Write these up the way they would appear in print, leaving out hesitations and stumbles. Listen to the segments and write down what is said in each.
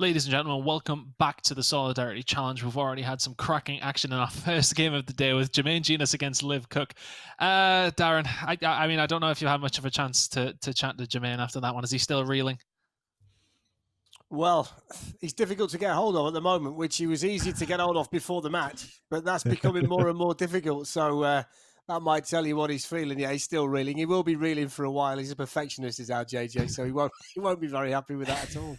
ladies and gentlemen, welcome back to the Solidarity Challenge. We've already had some cracking action in our first game of the day with Jermaine Genius against Liv Cook. Darren, I mean, I don't know if you had much of a chance to chat to Jermaine after that one. Is he still reeling? Well, he's difficult to get hold of at the moment, which he was easy to get hold of before the match, but that's becoming more and more difficult. So that might tell you what he's feeling. Yeah, he's still reeling. He will be reeling for a while. He's a perfectionist, is our JJ, so he won't be very happy with that at all.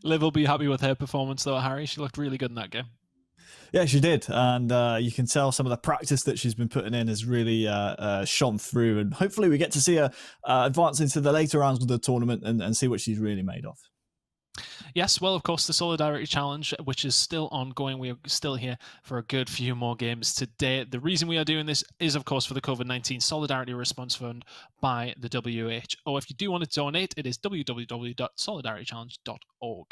Liv will be happy with her performance, though, Harry. She looked really good in that game. Yeah, she did. And you can tell some of the practice that she's been putting in has really shone through. And hopefully we get to see her advance into the later rounds of the tournament and see what she's really made of. Yes, well, of course, the Solidarity Challenge, which is still ongoing. We are still here for a good few more games today. The reason we are doing this is, of course, for the COVID-19 Solidarity Response Fund by the WHO. If you do want to donate, it is www.solidaritychallenge.org.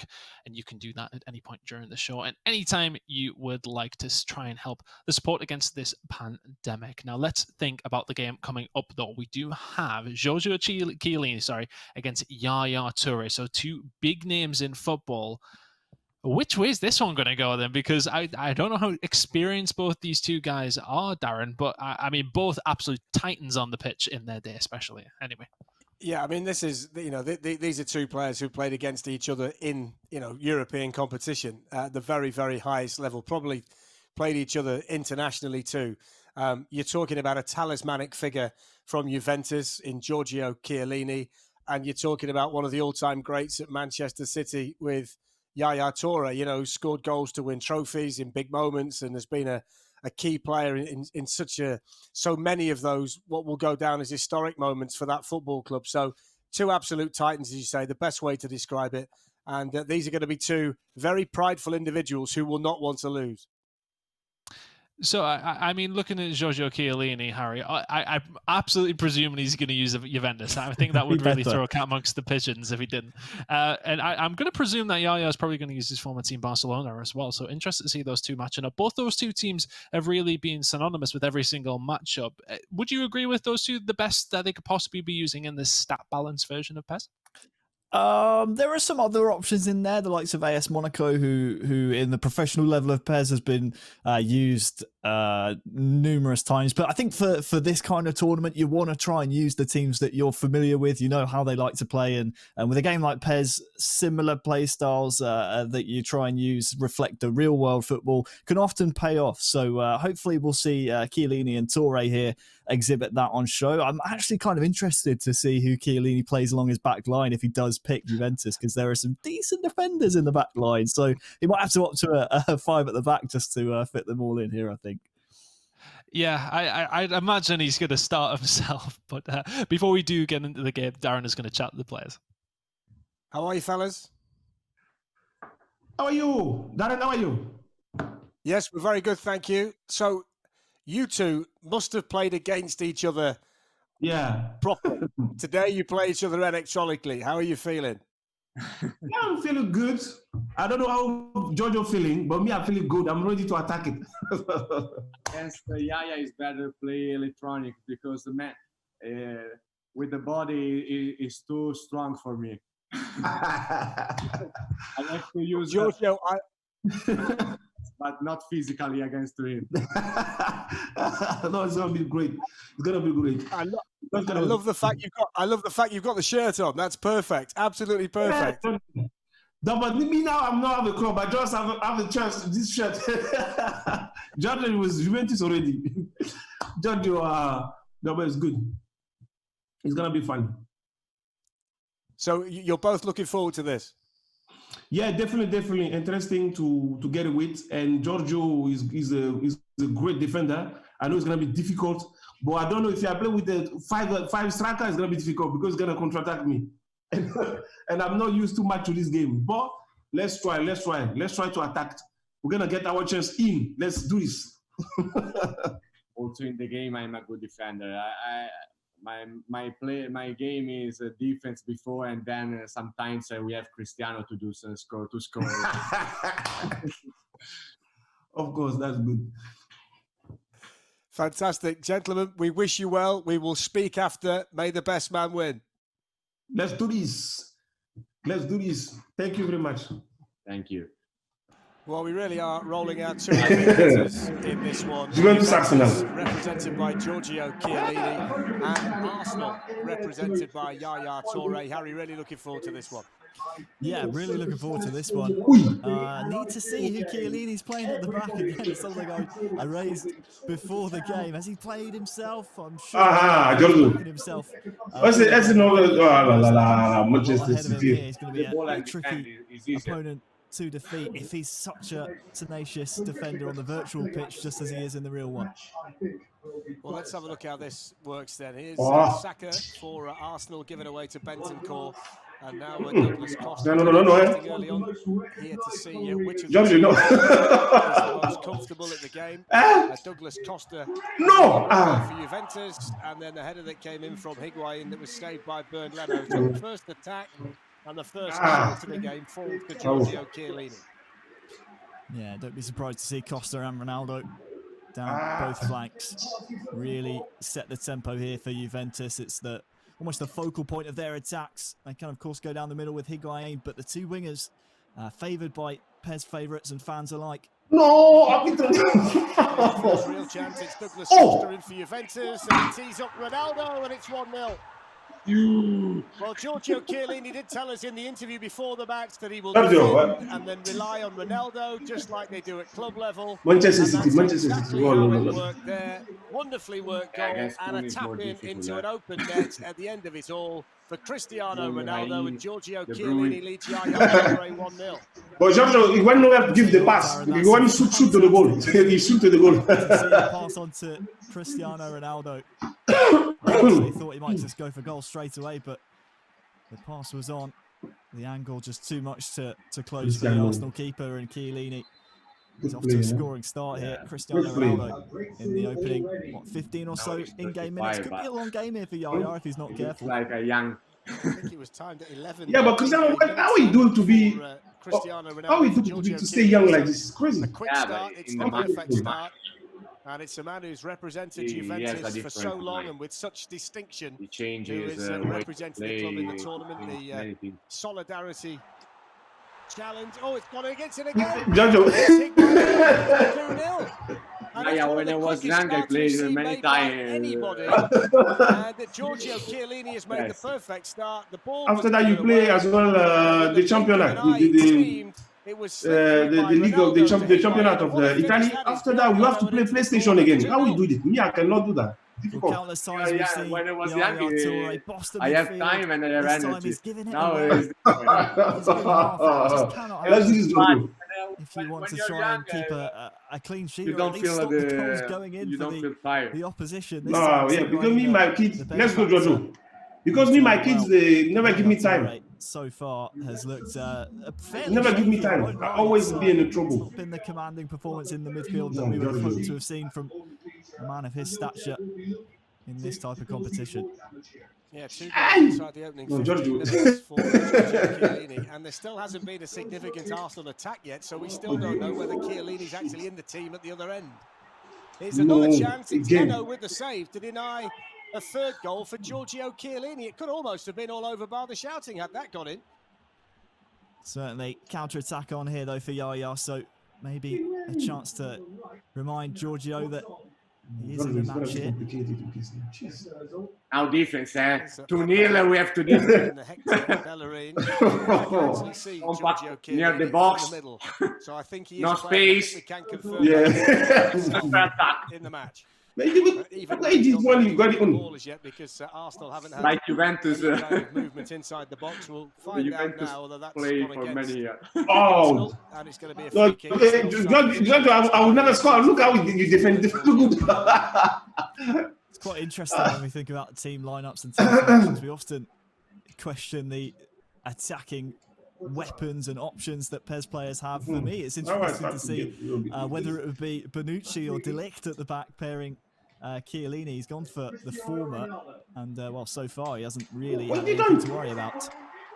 And you can do that at any point during the show and anytime you would like to try and help the support against this pandemic. Now, let's think about the game coming up, though. We do have Giorgio Chiellini, against Yaya Touré. So two big names in football. Which way is this one going to go then? Because I don't know how experienced both these two guys are, Darren, but I mean, both absolute titans on the pitch in their day, especially. Anyway. Yeah, I mean, this is, these are two players who played against each other in, European competition at the very, very highest level, probably played each other internationally too. You're talking about a talismanic figure from Juventus in Giorgio Chiellini, and you're talking about one of the all-time greats at Manchester City with Yaya Touré, who scored goals to win trophies in big moments and has been a key player in so many of those, what will go down as historic moments for that football club. So two absolute titans, as you say, the best way to describe it. And these are going to be two very prideful individuals who will not want to lose. So, I mean, looking at Giorgio Chiellini, Harry, I'm absolutely presuming he's going to use Juventus. I think that would really throw a cat amongst the pigeons if he didn't. And I'm going to presume that Yaya is probably going to use his former team Barcelona as well. So interested to see those two matching up. Both those two teams have really been synonymous with every single matchup. Would you agree with those two, the best that they could possibly be using in this stat balance version of PES? There are some other options in there, the likes of AS Monaco, who in the professional level of PES has been used numerous times. But I think for this kind of tournament, you want to try and use the teams that you're familiar with, how they like to play. And with a game like PES, similar play styles that you try and use reflect the real world football can often pay off. So hopefully we'll see Chiellini and Touré here exhibit that on show. I'm actually kind of interested to see who Chiellini plays along his back line if he does pick Juventus, because there are some decent defenders in the back line. So he might have to opt to a five at the back just to fit them all in here, I think. Yeah, I'd imagine he's going to start himself. But before we do get into the game, Darren is going to chat to the players. How are you, fellas? How are you? Darren, how are you? Yes, we're very good, thank you. So you two must have played against each other properly. Today you play each other electronically. How are you feeling? Yeah, I'm feeling good. I don't know how Giorgio feeling, but me, I'm feeling good. I'm ready to attack it. Against Yaya is better play electronic because the man with the body is too strong for me. I like to use Giorgio. But not physically against him. No, it's gonna be great. It's gonna be great. I love the fact you've got the shirt on. That's perfect. Absolutely perfect. Yeah. No, but me now, I'm not have a club. I just have a chance. This shirt. Giorgio was Juventus already. Giorgio, no, but it's good. It's gonna be fun. So you're both looking forward to this. Yeah, definitely interesting to get it with. And Giorgio is a great defender. I know it's gonna be difficult, but I don't know if I play with the five striker, it's gonna be difficult because it's gonna counterattack me. And I'm not used too much to this game. But let's try to attack. We're gonna get our chance in. Let's do this. Also in the game, I'm a good defender. My game is defense before, and then sometimes we have Cristiano to do some score. Of course, that's good. Fantastic, gentlemen. We wish you well. We will speak after. May the best man win. Let's do this. Thank you very much. Thank you. Well, we really are rolling out two Juventus in this one. Juventus Arsenal. Represented by Giorgio Chiellini and Arsenal represented by Yaya Touré. Harry, really looking forward to this one. Yeah, really looking forward to this one. Need to see who Chiellini's playing at the back again. It's something I raised before the game. Has he played himself? I'm sure Giorgio. he's himself. That's another Manchester City. He's going to be a tricky opponent to defeat if he's such a tenacious defender on the virtual pitch, just as he is in the real one. Well, let's have a look how this works then. Here's Saka for Arsenal, given away to Bentancur. And now Douglas Costa early on here to see which of the two is the most comfortable at the game. Douglas Costa for Juventus, and then the header that came in from Higuain that was saved by Bernd Leno. So the first attack and the first shot to the game falls to Giorgio Chiellini. Yeah, don't be surprised to see Costa and Ronaldo down both flanks. Really set the tempo here for Juventus. It's almost the focal point of their attacks. They can, of course, go down the middle with Higuain, but the two wingers favoured by PES favourites and fans alike. Real chance. It's Douglas Costa in for Juventus, and he tees up Ronaldo, and it's 1-0. Well, Giorgio Chiellini did tell us in the interview before the match that he will defend and then rely on Ronaldo, just like they do at club level. Manchester City. Worked there. Wonderfully worked goal and a tap in into an open net at the end of it all for Cristiano Ronaldo, and Giorgio Chiellini leads Yaya Touré 1-0. But Giorgio, he went nowhere to give the pass. He went to shoot to the goal. He shoot to the goal. Pass on to Cristiano Ronaldo. He thought he might just go for goal straight away, but the pass was on. The angle just too much to close for the Arsenal keeper, and Chiellini is off to a scoring start here. Cristiano Ronaldo in the opening, 15 or so in-game minutes. Could be a long game here for Yaya if he's not careful. Like a young. I think he was timed at 11. Yeah, but Cristiano, how are you doing to be? How are you doing to stay young like this? It's crazy. A quick start. It's the perfect start. And it's a man who's represented Juventus for so long and with such distinction. He changes, who has represented the club in the tournament. The solidarity challenge. Oh, it's gone against it again. Giorgio. 2-0. Yeah, when I was young, I played many times. Anybody. And Giorgio Chiellini has made the perfect start. The ball. After that, you play as well the championat. It was the league of the championat of the Italy. After that, we have to play PlayStation again. How we do it? Me, I cannot do that. Well, countless times we've seen when I was Yaya young, Touré, I have time and I have energy. Now let's do this, Giorgio. If you want to try and keep a clean sheet, or at least stop the goals going in for the opposition. No, yeah, because me, my kids. Let's go, Giorgio. Because me, my kids, they never give me time. So far has looked fairly never give me time. I always be in trouble. It's not been the commanding performance in the midfield that we would have hoped to have seen from a man of his stature in this type of competition. Yeah, 2 goals inside the opening 15 minutes for Chiellini, and there still hasn't been a significant Arsenal attack yet, so we still don't know whether Chiellini's actually in the team at the other end. Here's another chance. It's Leno with the save to deny a third goal for Giorgio Chiellini. It could almost have been all over bar the shouting had that gone in. Certainly counter-attack on here though for Yaya, so maybe a chance to remind Giorgio that he is in the match here. Now defense, 2-0 we have to do. Near the box. So I think he is no space. We can confirm in the match. Even this one you got it on. Yet because Arsenal haven't had like Juventus kind of movement inside the box. We'll find out now whether that's play for many years. Oh, and it's going to be a free kick. Giorgio, I will never score. Look how you defend. It's quite interesting when we think about team lineups and team functions. We often question the attacking weapons and options that PES players have. For me, it's interesting to see whether it would be Bonucci or De Ligt at the back pairing Chiellini. He's gone for the former, and well, so far he hasn't really had anything to worry about.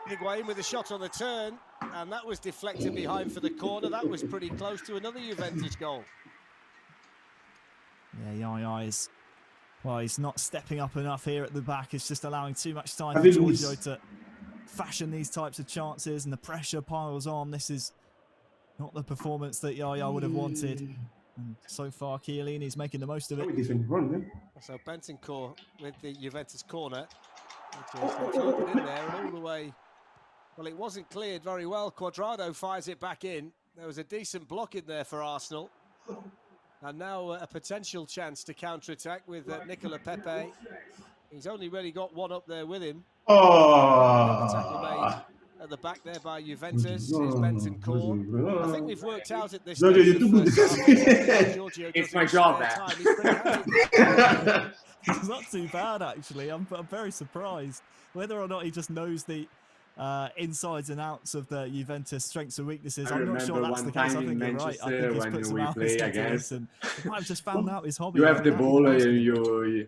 Higuain with a shot on the turn, and that was deflected behind for the corner. That was pretty close to another Juventus goal. Yeah, Yaya is, well, he's not stepping up enough here at the back. It's just allowing too much time for Giorgio to fashion these types of chances, and the pressure piles on. This is Not the performance that Yaya would have wanted. And so far, Chiellini's making the most of it. So Bentancur with the Juventus corner. It's been floated in there and all the way. Well, it wasn't cleared very well. Cuadrado fires it back in. There was a decent block in there for Arsenal. And now a potential chance to counter-attack with Nicola Pepe. He's only really got one up there with him. The tackle made at the back there by Juventus. Here's Bentancur. I think we've worked out at this Giorgio, stage you of the too first half. Giorgio It's does my in job, spare man. time. He's pretty happy. It's not too bad, actually. I'm very surprised. Whether or not he just knows the insides and outs of the Juventus strengths and weaknesses, I'm not sure that's the case. I think you're right. I think he's put some hours into this, and he might have just found out his hobby. You have the That ball, is nice.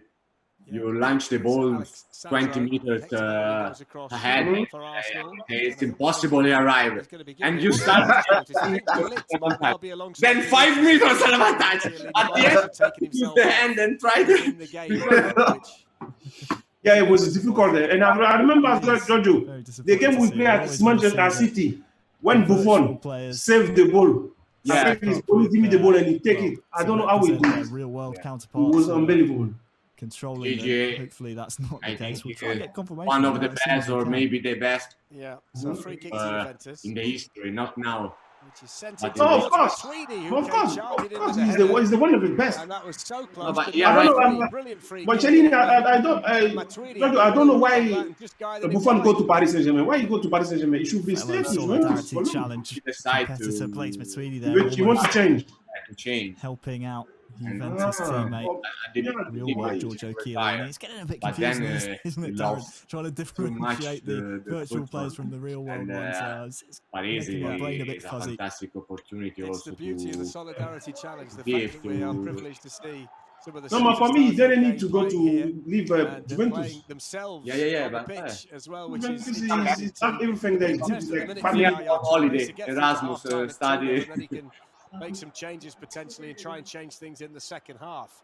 you launch the ball Alex 20 Sandro, meters Hector Bellerin goes across ahead. for Arsenal. It's impossible to arrive. He's gonna be And given you one start opportunity. I think De Ligt might now be alongside then De 5 Ligt. meters of attack. Chiellini At might the have end, taken use himself the off hand and try in to. the game, which Yeah, it was difficult. And I remember as well, Very Giorgio, the disappointing game to we see. play I at always want to see Manchester the City, when virtual Buffon players saved the ball. Yeah. I think he's only give me the ball and he take it. I to don't know how he represent did their it. real world It counterparts. was unbelievable. Controlling GG. them. Hopefully that's not the I case. think We'll he try and is get confirmation. one of on the that as soon as best, we or can. maybe the best yeah, so free kick to Juventus, in the history, not now. which is sent But in of towards course. Matuidi, who Of came course, charging in with he's the the, header, he's the one of the best. and that was so close. but But yeah, I don't right. know, brilliant free But kick. Chiellini, I don't, Matuidi Giorgio, had I don't know a why look on that and just guided him Buffon wide. go to Paris Saint-Germain. Why you go to Paris Saint-Germain? He should be Fellow staying. solidarity challenge. You decide Competitor to- plays Matuidi there. You want to almost change. To change. helping out And- Juventus teammate. I didn't Real think world he Giorgio would Chiellini. retire. It's getting a bit But then, confusing, isn't he it, Darren? lost Trying to much differentiate the the virtual football. players from the real world And, ones. It's But making my brain a bit it's a fuzzy. fantastic opportunity It's also the beauty of the to solidarity challenge, the give fact that we are to- privileged to see some of the No, but for me, he superstars of the didn't need game to go playing here, to leave and they're Juventus. playing themselves Yeah, on the but, pitch as well, which Juventus is is interesting it's to not everything that big is good. test It's at the like minute family. for Yaya Touré holiday, to get through to Erasmus, half-time at study. 2-0, and then he can make some changes potentially and try and change things in the second half.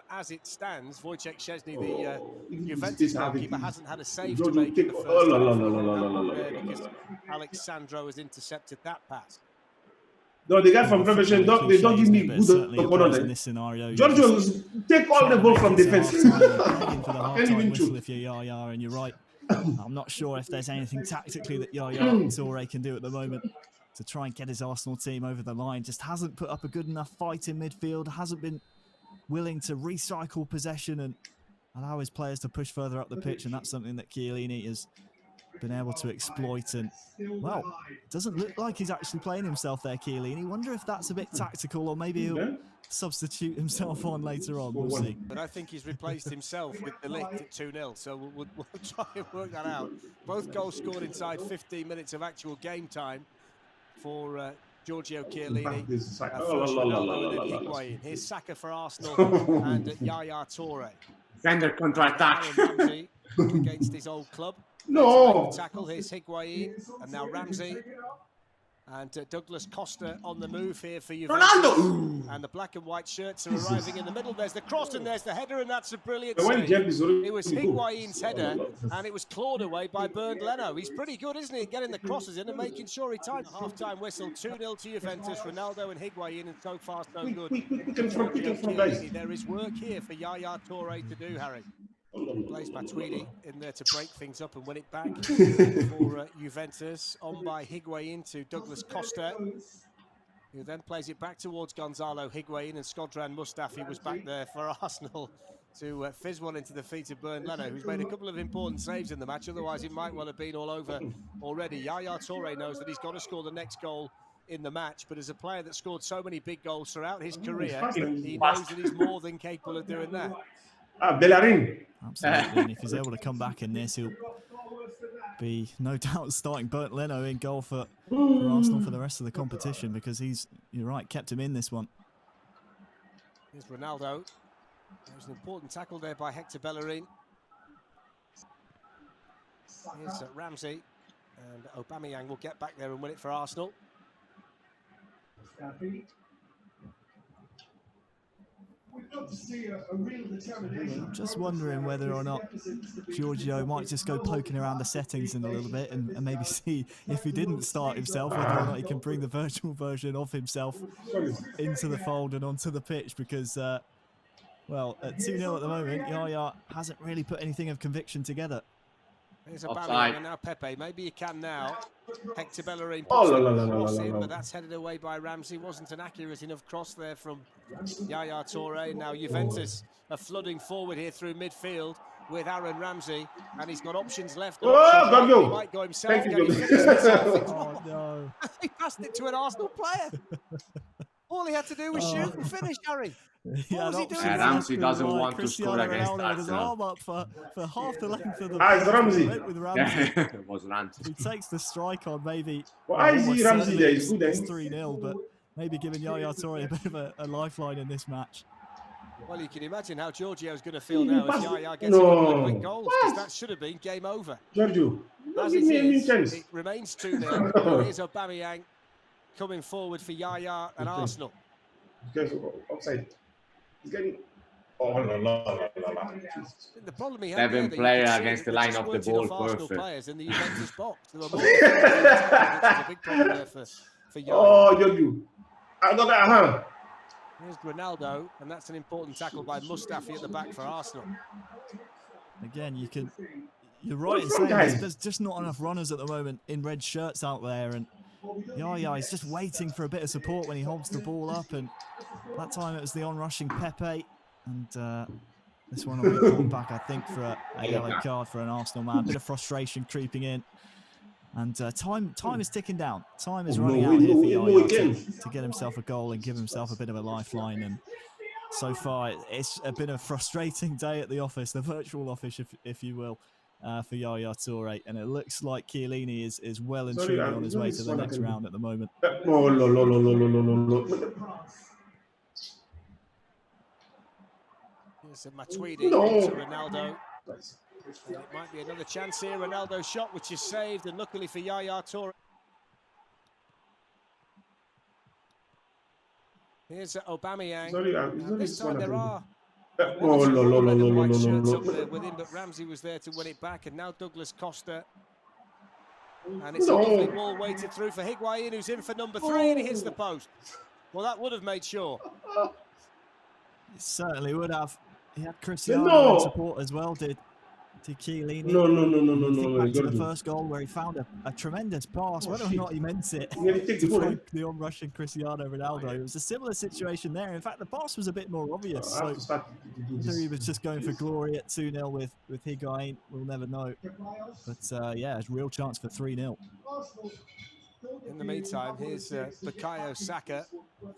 As it stands, Wojciech Szczesny, the Juventus goalkeeper, hasn't had a save to make in the first half because Alex Sandro has intercepted that pass. No, the guy from preparation, they don't give me good certainly applies in opponent. this scenario. Giorgio, take all the ball from defense. Begging for the Can't half-time even whistle shoot. if you're Yaya, and you're right. I'm not sure if there's anything tactically that Yaya Touré can do at the moment to try and get his Arsenal team over the line. Just hasn't put up a good enough fight in midfield, hasn't been willing to recycle possession and allow his players to push further up the pitch, and that's something that Chiellini has been able to exploit. And well, it doesn't look like he's actually playing himself there, Chiellini. Wonder if that's a bit tactical, or maybe he'll substitute himself on later on. We'll see. But I think he's replaced himself with De Ligt at 2-0, so we'll try and work that out. Both goals scored inside 15 minutes of actual game time for Giorgio Chiellini. First Ronaldo and then Higuain. Here's Saka for Arsenal and Yaya Touré. Defender counter-attack. Aaron Ramsey against his old club. No. Tackle. Here's Higuain and now Ramsey. And Douglas Costa on the move here for Juventus. Ronaldo! And the black and white shirts are arriving in the middle. There's the cross and there's the header, and that's a brilliant When save. Jeb is already It was good. Higuain's header, and it was clawed away by Bernd Leno. He's pretty good, isn't he, at getting the crosses in and making sure he timed the half-time whistle. 2-0 to Juventus. Ronaldo and Higuain, and so far so good. Quick and from, guys. There is work here for Yaya Touré to do, Harry. Plays Matuidi in there to break things up and win it back for Juventus. On by Higuain to Douglas Costa, who then plays it back towards Gonzalo Higuain, and Shkodran Mustafi was back there for Arsenal to fizz one into the feet of Bernd Leno, who's made a couple of important saves in the match. Otherwise, it might well have been all over already. Yaya Touré knows that he's got to score the next goal in the match, but as a player that scored so many big goals throughout his career, he knows that he's more than capable of doing that. Bellerin. Absolutely, and if he's able to come back in this, he'll be no doubt starting Bernd Leno in goal for Arsenal for the rest of the competition, because you're right, kept him in this one. Here's Ronaldo. There's an important tackle there by Hector Bellerin. Here's Ramsey, and Aubameyang will get back there and win it for Arsenal. I'm just wondering whether or not Giorgio might just go poking around the settings in a little bit and maybe see if he didn't start himself, whether or not he can bring the virtual version of himself into the fold and onto the pitch, because, well, at 2-0 at the moment, Yaya hasn't really put anything of conviction together. There's a Offside. and now Pepe. Maybe he can now. Hector Bellerin Oh, puts la, the la, la, la, cross la, in, la. but that's headed away by Ramsey. Wasn't an accurate enough cross there from Yaya Touré. Now Juventus are flooding forward here through midfield with Aaron Ramsey, and he's got options left. And Oh, options right. Giorgio. He might go himself. Thank Can you, he Giorgio. finish himself? Oh, no. He passed it to an Arsenal player. All he had to do was shoot and finish, Harry. Yeah, was he doing? Ramsey doesn't Like want to Cristiano score against Ronaldo with his Arsenal. arm up for half the length of the Ah, it's Ramsey. Went with Ramsey. Yeah, it was Ramsey. He takes the strike on maybe. Why is almost he Ramsey certainly there? He's good, it's eh? 3-0, but maybe giving Yaya Touré a bit of a lifeline in this match. Well, you can imagine how Giorgio's going to feel now if Yaya gets No. a couple of quick goals, because that should have been game over. Giorgio, don't As give it me any is, chance. it remains 2-0. Here's Aubameyang coming forward for Yaya and Okay. Arsenal. Because offside. He's getting. Oh, la, la, la, la, la. The problem he had Seven there that you player could see against that the there line just of the weren't ball, enough Arsenal perfect. players in the Juventus box. There were more which is a big problem there for Yaya. Oh, Giorgio. I got that, huh? Here's Ronaldo, and that's an important tackle by Mustafi at the back for Arsenal. Again, you're right in What's wrong, saying guys? there's just not enough runners at the moment in red shirts out there, and Yaya is just waiting for a bit of support when he holds the ball up, and that time it was the on-rushing Pepe, and this one will be called back, I think, for a yellow card for an Arsenal man. A bit of frustration creeping in, and time is ticking down. Time is running out here for Yaya to get himself a goal and give himself a bit of a lifeline. And so far, it's been a frustrating day at the office, the virtual office, if you will, for Yaya Touré. And it looks like Chiellini is well and truly on his way to the next round at the moment. Oh, no, no, no, no, no, no, no, no. Here's a Matuidi No. to Ronaldo. And it might be another chance here. Ronaldo's shot, which is saved, and luckily for Yaya Touré. Here's Aubameyang. Sorry, Now, this time there are Oh, no, no, no, no, no, white no, shirts no, up there no. with him, but Ramsey was there to win it back, and now Douglas Costa. And it's No. a lovely ball weighted through for Higuain, who's in for number 3, and he hits the post. Well, that would have made sure. It certainly would have. He had Cristiano No. in support as well, did Chiellini. No, no, no, no, no, Think no, back to the Giorgio. first goal where he found a tremendous pass, Oh, whether or shit. not he meant it, He nearly take the to ball, eh? find the on-rushing Cristiano Ronaldo. It was a similar situation there. In fact, the pass was a bit more obvious. I have So to start to do whether he this. was just going for glory at 2-0 with Higuain, we'll never know. But yeah, it's a real chance for 3-0. In the meantime, here's Bukayo Saka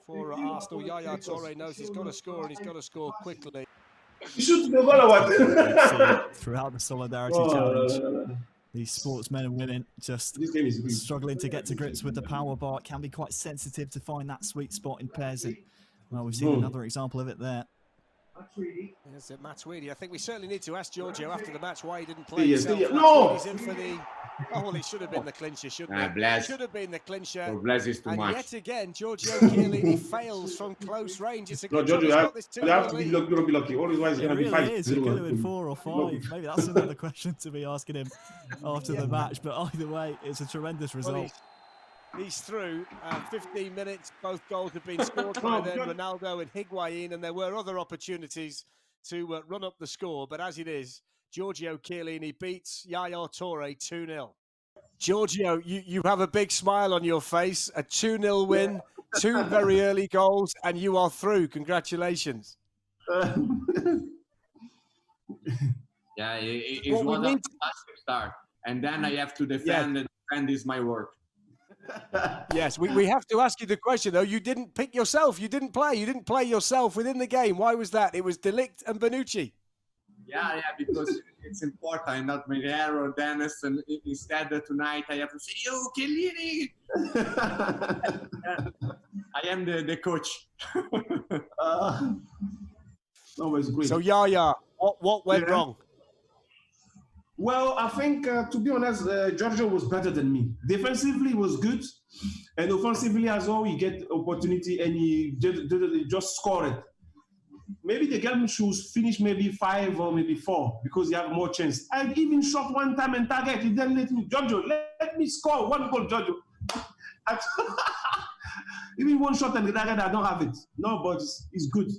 for Arsenal. Yaya Touré knows he's got to score, and he's got to score quickly. You shoot the ball or what? Throughout the Solidarity Oh, Challenge, these sportsmen and women just This game is good. struggling to get to grips with the power bar. It can be quite sensitive to find that sweet spot in pairs. And, well, we've seen another example of it there. There's Matuidi. I think we certainly need to ask Giorgio after the match why he didn't play Yes, himself. yes. No! Matuidi's in for the... Oh, well, it should have been the clincher, shouldn't it? Bless. Should have been the clincher. For Bless is too And much. yet again, Giorgio Chiellini fails from close range. It's a No, good job Giorgio, he's you got this have to 2-0 be lead. lucky. You don't be lucky. Otherwise, it's It going to be really is. It 5-0. could have been 4 or 5. Maybe that's another question to be asking him after the match. But either way, it's a tremendous Well, result. he's through. 15 minutes. Both goals have been scored by then Ronaldo and Higuain, and there were other opportunities to run up the score. But as it is, Giorgio Chiellini beats Yaya Touré 2-0. Giorgio, you have a big smile on your face. A 2-0 win, 2 very early goals, and you are through. Congratulations. Yeah, it What we was a need- fantastic start. And then I have to defend, and defend is my work. Yes, we have to ask you the question, though. You didn't pick yourself. You didn't play. You didn't play yourself within the game. Why was that? It was De Ligt and Bonucci. Yeah, because it's important, not Miguel or Dennis. And instead, tonight I have to say, "Yo, Chiellini!" I am the coach. No, it's great. So, Yaya, what went Yeah. wrong? Well, I think, to be honest, Giorgio was better than me. Defensively, was good. And offensively as well, he get opportunity and he just scored it. maybe the game should finish maybe 5 or maybe 4 because you have more chance. I even shot one time and target. He then let me, Giorgio, let me score 1 goal, Giorgio. Even 1 shot and the target, I don't have it. No, but it's good.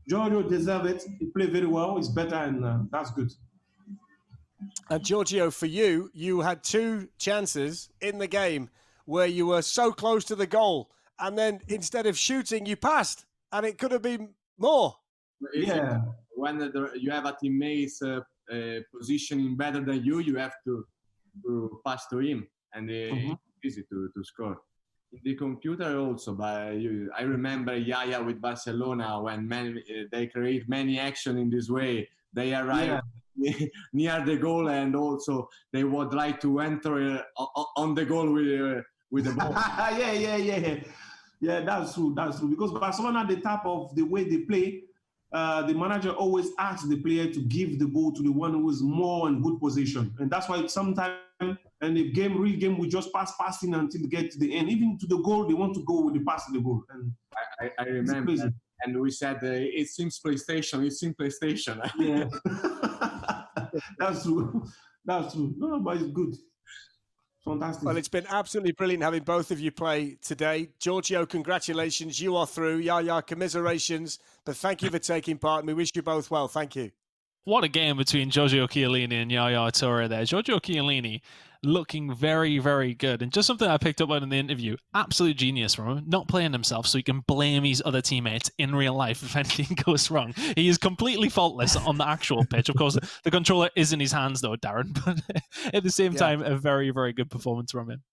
Giorgio deserves it. He played very well. It's better, and that's good. And Giorgio, for you, you had 2 chances in the game where you were so close to the goal, and then instead of shooting, you passed, and it could have been more. Yeah. When you have a teammate's positioning better than you, you have to pass to him, and it's easy to score. In the computer also, but I remember Yaya with Barcelona when they create many action in this way. They arrive near the goal, and also they would like to enter on the goal with the ball. Yeah, that's true. Because Barcelona, the type of the way they play, the manager always asks the player to give the ball to the one who is more in good position, and that's why sometimes and the real game, we just passing until they get to the end. Even to the goal, they want to go with the pass to the goal. And I remember that. And we said, it seems PlayStation. Yeah. That's true. No, but it's good. Fantastic. Well, it's been absolutely brilliant having both of you play today. Giorgio, congratulations. You are through. Yaya, commiserations. But thank you for taking part, and we wish you both well. Thank you. What a game between Giorgio Chiellini and Yaya Touré there. Giorgio Chiellini looking very, very good. And just something I picked up on in the interview, absolute genius from him, not playing himself so he can blame his other teammates in real life if anything goes wrong. He is completely faultless on the actual pitch. Of course, the controller is in his hands though, Darren, but at the same time, a very, very good performance from him.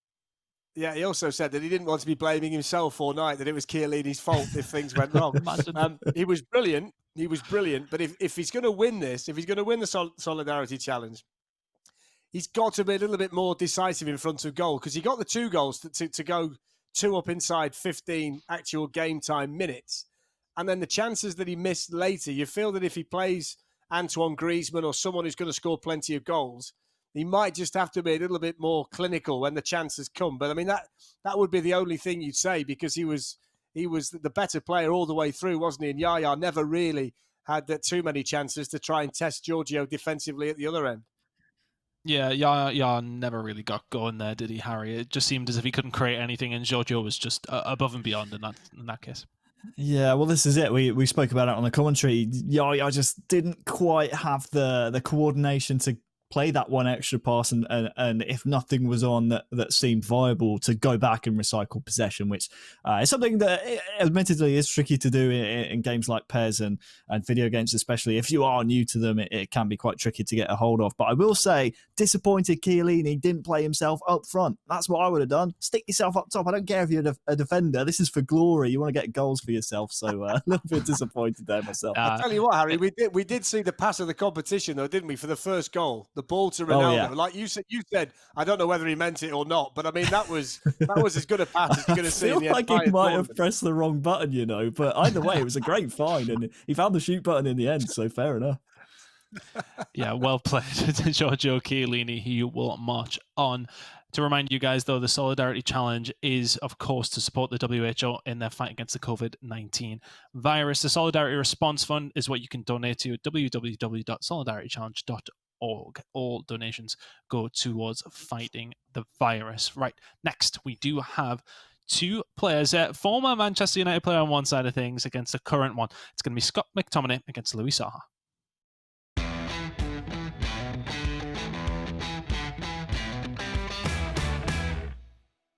Yeah, he also said that he didn't want to be blaming himself all night, that it was Chiellini's fault if things went wrong. He was brilliant. But if he's going to win this, if he's going to win the Solidarity Challenge, he's got to be a little bit more decisive in front of goal, because he got the 2 goals to go 2 up inside 15 actual game time minutes. And then the chances that he missed later, you feel that if he plays Antoine Griezmann or someone who's going to score plenty of goals, he might just have to be a little bit more clinical when the chances come. But I mean, that would be the only thing you'd say, because he was the better player all the way through, wasn't he? And Yaya never really had too many chances to try and test Giorgio defensively at the other end. Yeah, Yaya never really got going there, did he, Harry? It just seemed as if he couldn't create anything, and Giorgio was just above and beyond in that case. Yeah, well, this is it. We spoke about it on the commentary. Yaya just didn't quite have the coordination to play that one extra pass, and if nothing was on that seemed viable, to go back and recycle possession, which is something that admittedly is tricky to do in games like PES and video games, especially if you are new to them. It can be quite tricky to get a hold of. But I will say, disappointed Chiellini didn't play himself up front. That's what I would have done. Stick yourself up top. I don't care if you're a defender. This is for glory. You want to get goals for yourself. So a little bit disappointed there myself. I tell you what, Harry, we did see the pass of the competition though, didn't we, for the first goal? The ball to Ronaldo. Oh, yeah. Like you said, I don't know whether he meant it or not, but I mean that was as good a pass as you're going to see. I feel like he might have pressed the wrong button, but either way, it was a great find, and he found the shoot button in the end, so fair enough. Yeah, well played to Giorgio Chiellini. He will march on. To remind you guys, though, the Solidarity Challenge is, of course, to support the WHO in their fight against the COVID-19 virus. The Solidarity Response Fund is what you can donate to at www.solidaritychallenge.org. All donations go towards fighting the virus. Right, next, we do have 2 players. Former Manchester United player on one side of things against the current one. It's going to be Scott McTominay against Louis Saha.